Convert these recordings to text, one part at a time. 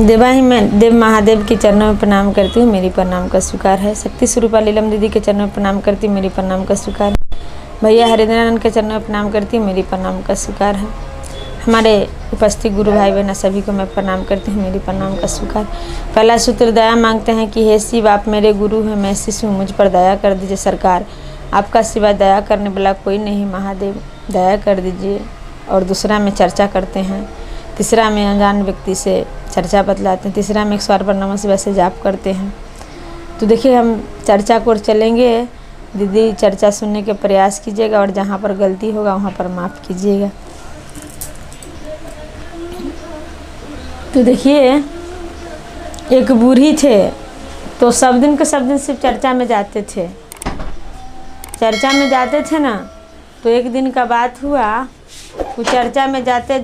देवाही मैं देव महादेव के चरणों में प्रणाम करती हूँ, मेरी प्रणाम का स्वीकार है। शक्ति स्वरूपा लीलम दीदी के चरणों में प्रणाम करती हूँ, मेरी प्रणाम का स्वीकार है। भैया हरिनारायण के चरणों में प्रणाम करती हूँ, मेरी प्रणाम का स्वीकार है। हमारे उपस्थित गुरु भाई बहन सभी को मैं प्रणाम करती हूँ, मेरी प्रणाम का स्वीकार। पहला सूत्र दया मांगते हैं कि हे शिव आप मेरे गुरु हैं, मैं शिष्य हूँ, मुझ पर दया कर दीजिए सरकार। आपका सिवा दया करने वाला कोई नहीं, महादेव दया कर दीजिए। और दूसरा में चर्चा करते हैं, तीसरा में अनजान व्यक्ति से चर्चा बतलाते हैं, तीसरा में 100 बार नमः शिवाय से जाप करते हैं। तो देखिए हम चर्चा को चलेंगे। दीदी चर्चा सुनने के प्रयास कीजिएगा और जहाँ पर गलती होगा वहाँ पर माफ़ कीजिएगा। तो देखिए एक बूढ़ी थे, तो सब दिन के सब दिन सिर्फ चर्चा में जाते थे। चर्चा में जाते थे ना, तो एक दिन का बात हुआ, वो चर्चा में जाते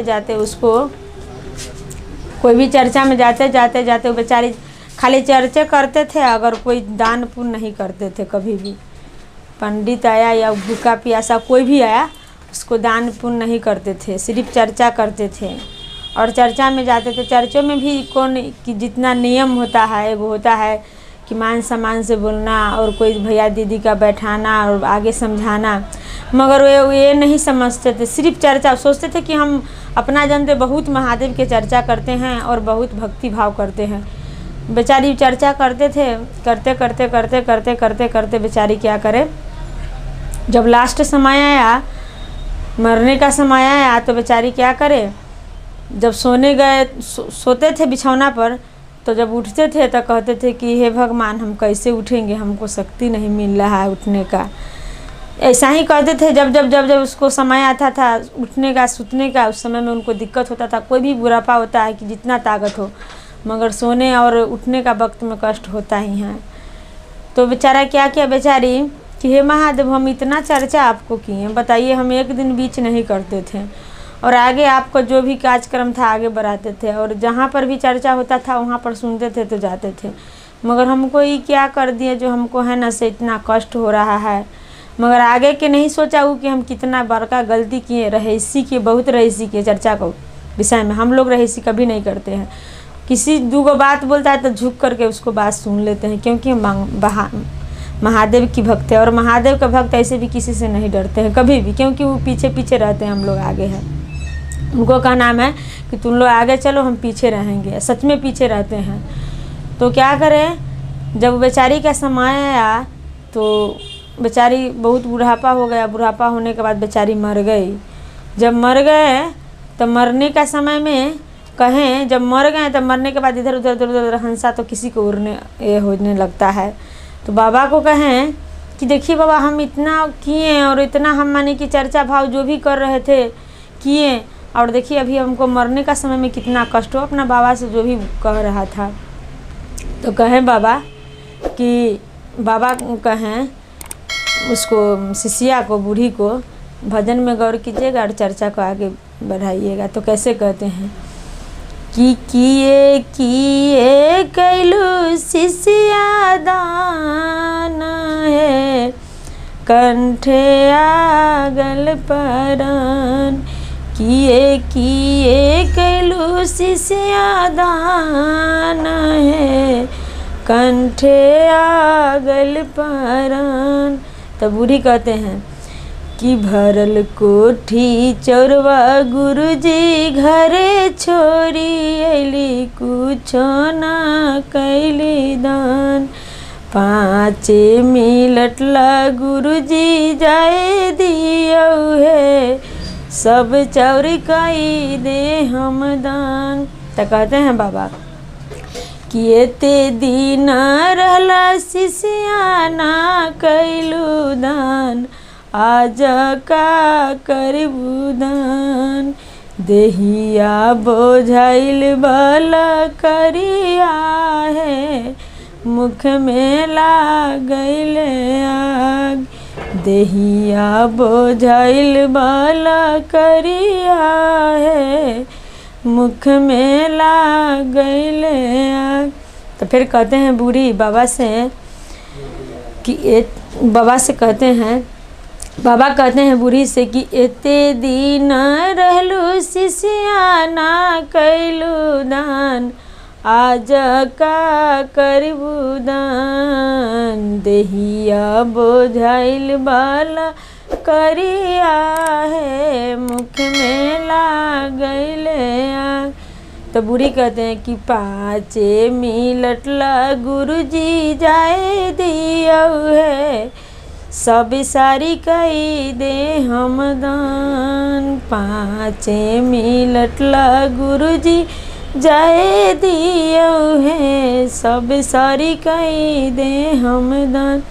जाते उसको कोई भी चर्चा में जाते वो बेचारी खाली चर्चा करते थे, अगर कोई दान पुण्य नहीं करते थे। कभी भी पंडित आया या भूखा प्यासा कोई भी आया, उसको दान पुण्य नहीं करते थे, सिर्फ चर्चा करते थे। और चर्चा में जाते थे, चर्चों में भी कौन कि जितना नियम होता है वो होता है कि मान सम्मान से बोलना और कोई भैया दीदी का बैठाना और आगे समझाना, मगर वे ये नहीं समझते थे। सिर्फ चर्चा सोचते थे कि हम अपना जानते बहुत महादेव के चर्चा करते हैं और बहुत भक्ति भाव करते हैं। बेचारी चर्चा करते थे, करते बेचारी क्या करे, जब लास्ट समय आया, मरने का समय आया, तो बेचारी क्या करे, जब सोने गए सोते थे बिछौना पर, तो जब उठते थे तो कहते थे कि हे भगवान हम कैसे उठेंगे, हमको शक्ति नहीं मिल रहा है उठने का। ऐसा ही कहते थे जब उसको समय आता था उठने का सूतने का, उस समय में उनको दिक्कत होता था। कोई भी बुढ़ापा होता है कि जितना ताकत हो, मगर सोने और उठने का वक्त में कष्ट होता ही है। तो बेचारा क्या किया बेचारी कि हे महादेव हम इतना चर्चा आपको किए, बताइए हम एक दिन बीच नहीं करते थे और आगे आपका जो भी कार्यक्रम था आगे बढ़ाते थे, और जहाँ पर भी चर्चा होता था वहाँ पर सुनते थे तो जाते थे। मगर हमको ये क्या कर दिए जो हमको है ना से इतना कष्ट हो रहा है। मगर आगे के नहीं सोचा वो कि हम कितना बड़का गलती किए, रहीसी किए, बहुत रहीसी किए। चर्चा को विषय में हम लोग रहीसी कभी नहीं करते हैं। किसी दूगो बात बोलता है तो झुक करके उसको बात सुन लेते हैं, क्योंकि महादेव की भक्त है और महादेव का भक्त ऐसे भी किसी से नहीं डरते हैं कभी भी, क्योंकि वो पीछे पीछे रहते हैं, हम लोग आगे हैं। उनको का नाम है कि तुम लोग आगे चलो हम पीछे रहेंगे, सच में पीछे रहते हैं। तो क्या करें, जब बेचारी का समय आया तो बेचारी बहुत बुढ़ापा हो गया। बुढ़ापा होने के बाद बेचारी मर गई। जब मर गए तो मरने का समय में कहें, जब मर गए तो मरने के बाद इधर उधर हंसा तो किसी को उड़ने ये होने लगता है। तो बाबा को कहें कि देखिए बाबा हम इतना किए और इतना हम माने कि चर्चा भाव जो भी कर रहे थे किए, और देखिए अभी हमको मरने का समय में कितना कष्ट हो। अपना बाबा से जो भी कह रहा था, तो कहें बाबा कि बाबा कहें उसको शिष्या को, बूढ़ी को, भजन में गौर कीजिएगा और चर्चा को आगे बढ़ाइएगा। तो कैसे कहते हैं कि किए कैलू शिष्या दान है, कंठे आगल परन, किए कैलू शिष्या दान है, कंठे आगल परन। तो बूढ़ी कहते हैं कि भरल कोठी चोरवा गुरुजी घरे छोरी अली, कुछो ना कैली दान, 5 मिनट ला गुरुजी जाए दियो है, सब चौरी कई दे हम दान। तो कहते हैं बाबा कि एते दिन रहला शिष्या ना कैलू दान, आज का करबू दान, देहिया बोझाइल बाला करिया है, मुख में लागल आग, देहिया बोझाइल बाला करिया है, मुख में लागल आग। तो फिर कहते हैं बूढ़ी बाबा से कि बाबा से कहते हैं बाबा कहते हैं बूढ़ी से कि एते दिन रहलू सिसियाना कैलू दान, आज का करबू दान, देहिया बोझाइल बाला करिया है, मुख में लागल आग। तो बूढ़ी कहते हैं कि 5 मिनट ला गुरुजी जाए दियौ है, सब सारी कही दे हम दान, 5 मिनट ला गुरुजी जाए दियौ है, सब सारी कही दे हम दान।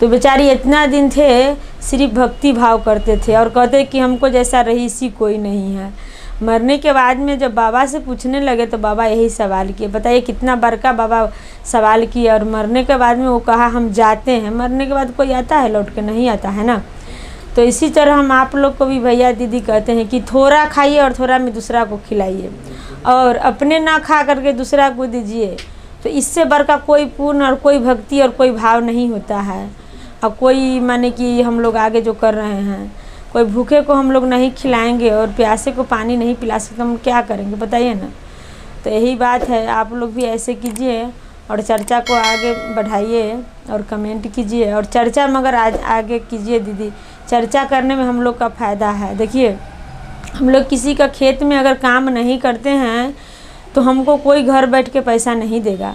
तो बेचारी इतना दिन थे सिर्फ भक्ति भाव करते थे और कहते कि हमको जैसा रईसी कोई नहीं है। मरने के बाद में जब बाबा से पूछने लगे तो बाबा यही सवाल किए। बताइए कितना बड़का बाबा सवाल किया। और मरने के बाद में वो कहा हम जाते हैं। मरने के बाद कोई आता है लौट के? नहीं आता है ना। तो इसी तरह हम आप लोग को भी भैया दीदी कहते हैं कि थोड़ा खाइए और थोड़ा में दूसरा को खिलाइए और अपने ना खा करके दूसरा को दीजिए। तो इससे बड़का कोई पुण्य और कोई भक्ति और कोई भाव नहीं होता है। और कोई माने कि हम लोग आगे जो कर रहे हैं, कोई भूखे को हम लोग नहीं खिलाएंगे और प्यासे को पानी नहीं पिला सकते, हम क्या करेंगे बताइए ना। तो यही बात है, आप लोग भी ऐसे कीजिए और चर्चा को आगे बढ़ाइए और कमेंट कीजिए और चर्चा मगर आज आगे कीजिए दीदी। चर्चा करने में हम लोग का फ़ायदा है। देखिए हम लोग किसी का खेत में अगर काम नहीं करते हैं तो हमको कोई घर बैठ के पैसा नहीं देगा,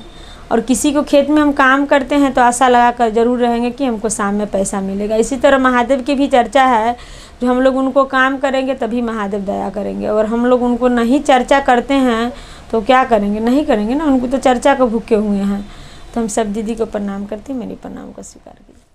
और किसी को खेत में हम काम करते हैं तो आशा लगा कर ज़रूर रहेंगे कि हमको शाम में पैसा मिलेगा। इसी तरह महादेव की भी चर्चा है, जो हम लोग उनको काम करेंगे तभी महादेव दया करेंगे, और हम लोग उनको नहीं चर्चा करते हैं तो क्या करेंगे? नहीं करेंगे ना। उनको तो चर्चा को भूखे हुए हैं। तो हम सब दीदी को प्रणाम करते हैं, मेरी प्रणाम को स्वीकार कीजिए।